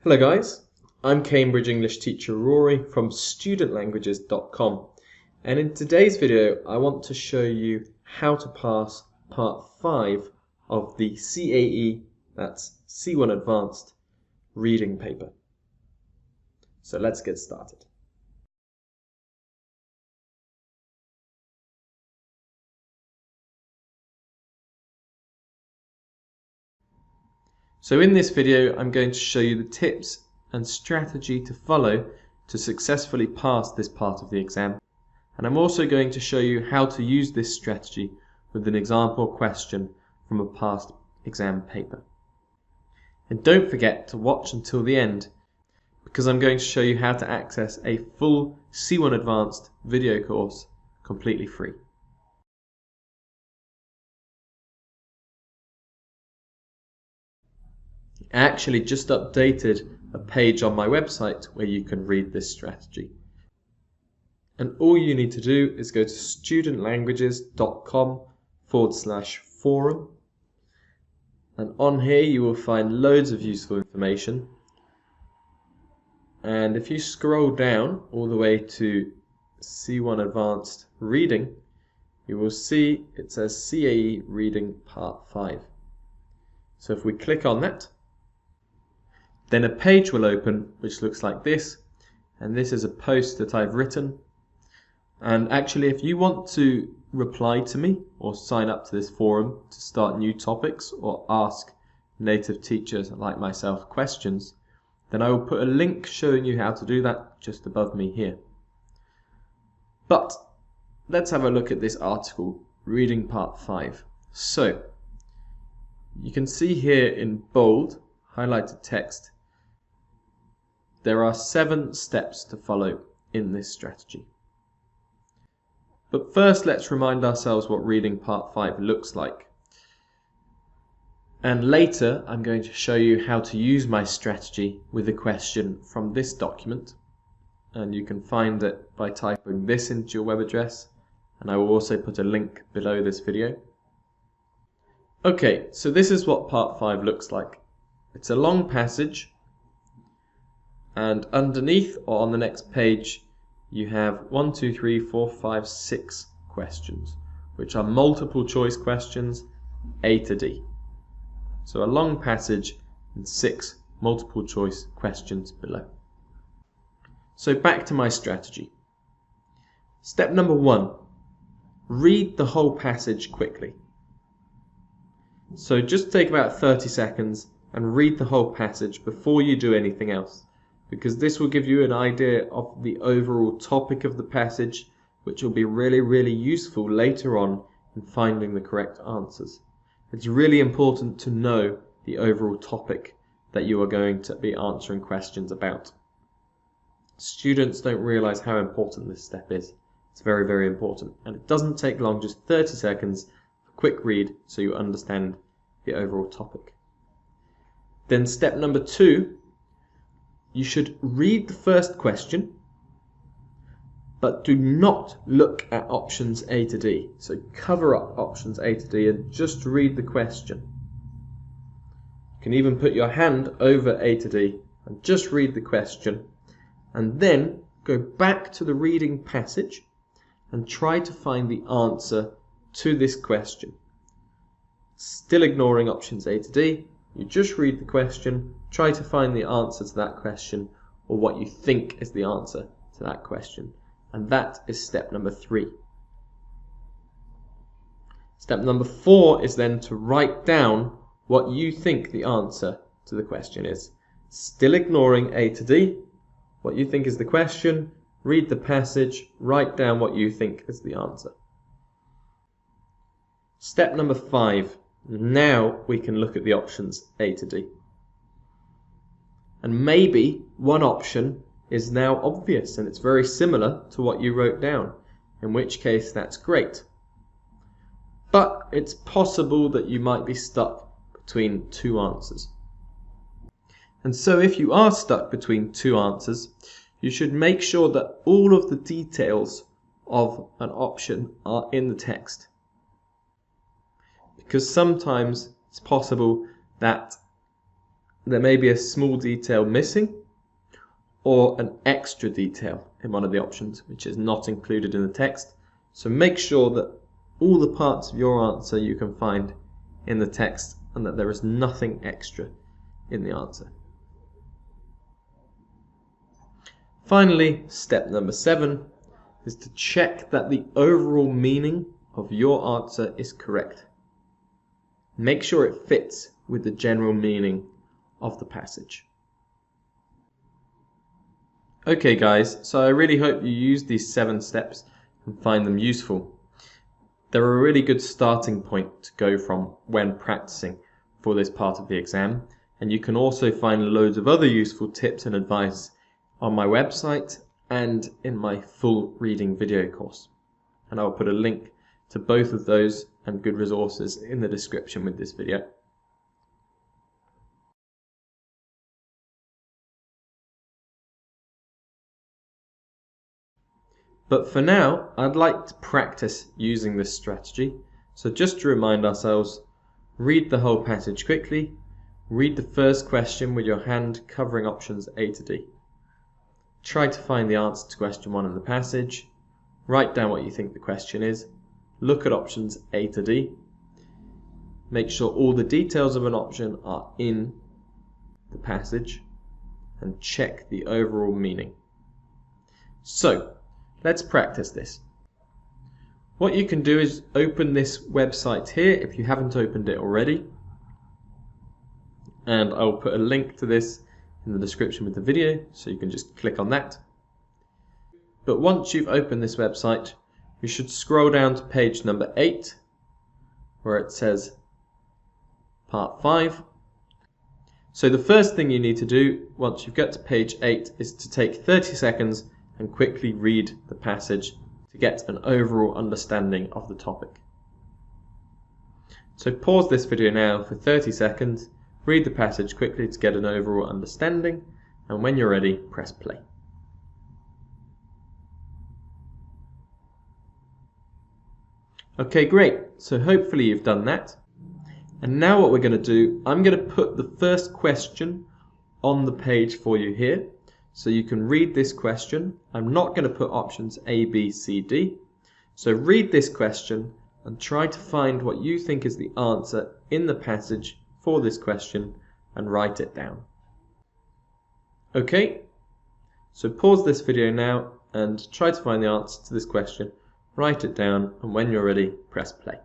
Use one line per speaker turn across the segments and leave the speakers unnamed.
Hello guys, I'm Cambridge English teacher Rory from studentlanguages.com, and in today's video I want to show you how to pass part 5 of the CAE, that's C1 Advanced reading paper. So let's get started. So in this video I'm going to show you the tips and strategy to follow to successfully pass this part of the exam, and I'm also going to show you how to use this strategy with an example question from a past exam paper. And don't forget to watch until the end, because I'm going to show you how to access a full C1 Advanced video course completely free. I actually just updated a page on my website where you can read this strategy. And all you need to do is go to studentlanguages.com/forum, and on here you will find loads of useful information. And if you scroll down all the way to C1 Advanced Reading, you will see it says CAE Reading Part 5. So if we click on that, then a page will open which looks like this, and this is a post that I've written. And actually, if you want to reply to me or sign up to this forum to start new topics or ask native teachers like myself questions, then I will put a link showing you how to do that just above me here. But let's have a look at this article, Reading Part 5. So you can see here in bold highlighted text, there are 7 steps to follow in this strategy. But first, let's remind ourselves what Reading Part 5 looks like. And later, I'm going to show you how to use my strategy with a question from this document. And you can find it by typing this into your web address. And I will also put a link below this video. Okay, so this is what Part 5 looks like. It's a long passage, and underneath or on the next page you have 1, 2, 3, 4, 5, 6 questions, which are multiple choice questions, A to D. So a long passage and 6 multiple choice questions below. So back to my strategy. Step number 1, read the whole passage quickly. So just take about 30 seconds and read the whole passage before you do anything else, because this will give you an idea of the overall topic of the passage, which will be really useful later on in finding the correct answers. It's really important to know the overall topic that you are going to be answering questions about. Students don't realize how important this step is. It's very important, and it doesn't take long, just 30 seconds, a quick read so you understand the overall topic. Then step number 2, you should read the first question, but do not look at options A to D. So cover up options A to D and just read the question. You can even put your hand over A to D and just read the question, and then go back to the reading passage and try to find the answer to this question. Still ignoring options A to D, you just read the question, try to find the answer to that question, or what you think is the answer to that question. And that is step number 3. Step number 4 is then to write down what you think the answer to the question is. Still ignoring A to D, what you think is the question, read the passage, write down what you think is the answer. Step number 5. Now we can look at the options A to D. And maybe one option is now obvious and it's very similar to what you wrote down, in which case that's great. But it's possible that you might be stuck between 2 answers. And so if you are stuck between 2 answers, you should make sure that all of the details of an option are in the text. Because sometimes it's possible that there may be a small detail missing or an extra detail in one of the options which is not included in the text. So make sure that all the parts of your answer you can find in the text and that there is nothing extra in the answer. Finally, step number 7 is to check that the overall meaning of your answer is correct. Make sure it fits with the general meaning of the passage. Okay guys, so I really hope you use these 7 steps and find them useful. They're a really good starting point to go from when practicing for this part of the exam, and you can also find loads of other useful tips and advice on my website and in my full reading video course. And I'll put a link to both of those and good resources in the description with this video. But for now, I'd like to practice using this strategy. So just to remind ourselves, read the whole passage quickly, read the first question with your hand covering options A to D. Try to find the answer to question 1 in the passage, write down what you think the question is, look at options A to D, make sure all the details of an option are in the passage, and check the overall meaning. So, let's practice this. What you can do is open this website here if you haven't opened it already, and I'll put a link to this in the description with the video, so you can just click on that. But once you've opened this website, you should scroll down to page number 8, where it says part 5. So the first thing you need to do once you've got to page 8 is to take 30 seconds and quickly read the passage to get an overall understanding of the topic. So pause this video now for 30 seconds, read the passage quickly to get an overall understanding, and when you're ready, press play. Okay, great. So hopefully you've done that. And now what we're going to do, I'm going to put the first question on the page for you here, so you can read this question. I'm not going to put options A, B, C, D. So read this question and try to find what you think is the answer in the passage for this question and write it down. Okay, so pause this video now and try to find the answer to this question, write it down, and when you're ready, press play.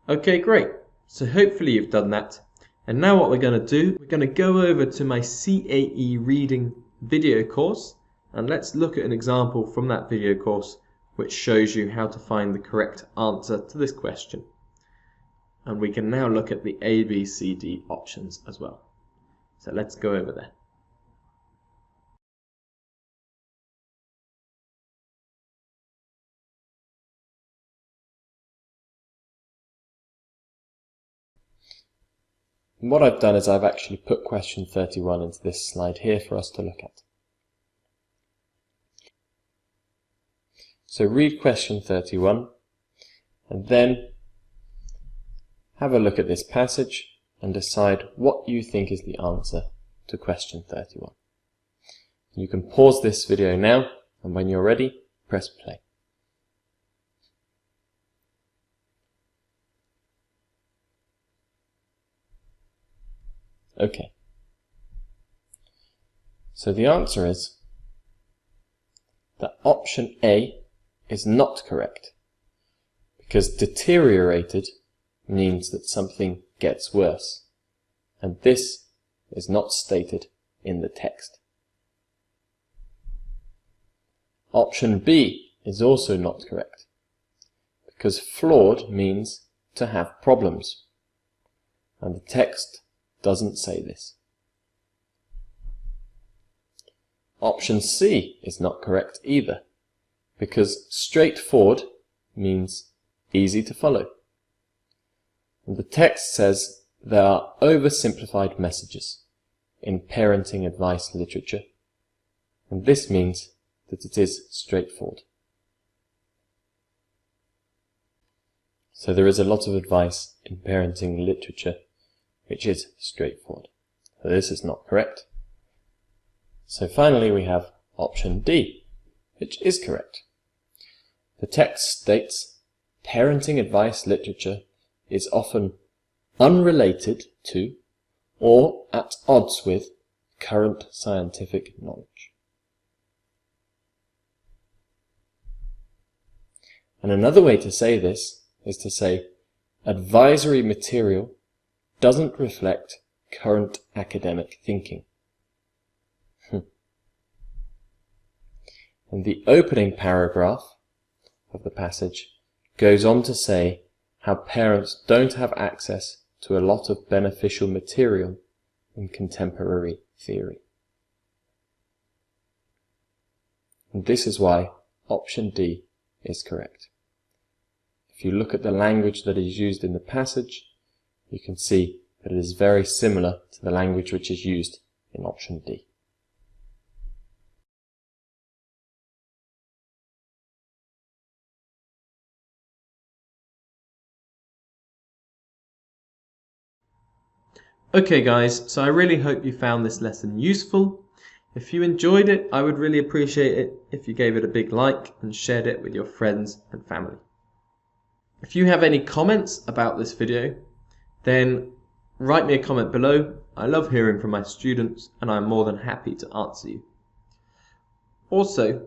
Okay, great. So hopefully you've done that. And now what we're going to do, we're going to go over to my CAE Reading video course, and let's look at an example from that video course which shows you how to find the correct answer to this question. And we can now look at the A, B, C, D options as well. So let's go over there. And what I've done is I've actually put question 31 into this slide here for us to look at. So read question 31 and then have a look at this passage and decide what you think is the answer to question 31. You can pause this video now, and when you're ready, press play. Okay, so the answer is that option A is not correct, because deteriorated means that something gets worse, and this is not stated in the text. Option B is also not correct, because flawed means to have problems, and the text doesn't say this. Option C is not correct either,
because straightforward means easy to follow. And the text says there are oversimplified messages in parenting advice literature, and this means that it is straightforward. So there is a lot of advice in parenting literature which is straightforward. So this is not correct. So finally we have option D, which is correct. The text states parenting advice literature is often unrelated to or at odds with current scientific knowledge. And another way to say this is to say advisory material doesn't reflect current academic thinking. And the opening paragraph of the passage goes on to say how parents don't have access to a lot of beneficial material in contemporary theory. And this is why option D is correct. If you look at the language that is used in the passage, you can see that it is very similar to the language which is used in option D.
Okay guys, so I really hope you found this lesson useful. If you enjoyed it, I would really appreciate it if you gave it a big like and shared it with your friends and family. If you have any comments about this video, then write me a comment below. I love hearing from my students and I'm more than happy to answer you. Also,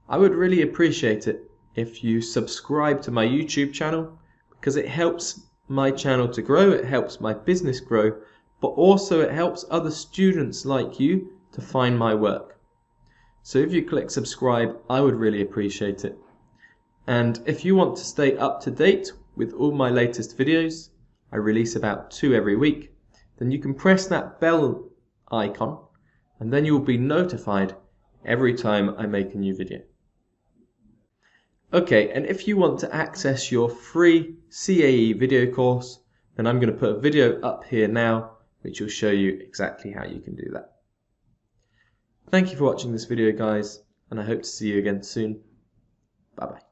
I would really appreciate it if you subscribe to my YouTube channel, because it helps my channel to grow, it helps my business grow, but also it helps other students like you to find my work. So if you click subscribe, I would really appreciate it. And if you want to stay up to date with all my latest videos, I release about 2 every week, then you can press that bell icon and then you will be notified every time I make a new video. Okay, and if you want to access your free CAE video course, then I'm going to put a video up here now which will show you exactly how you can do that. Thank you for watching this video guys, and I hope to see you again soon. Bye bye.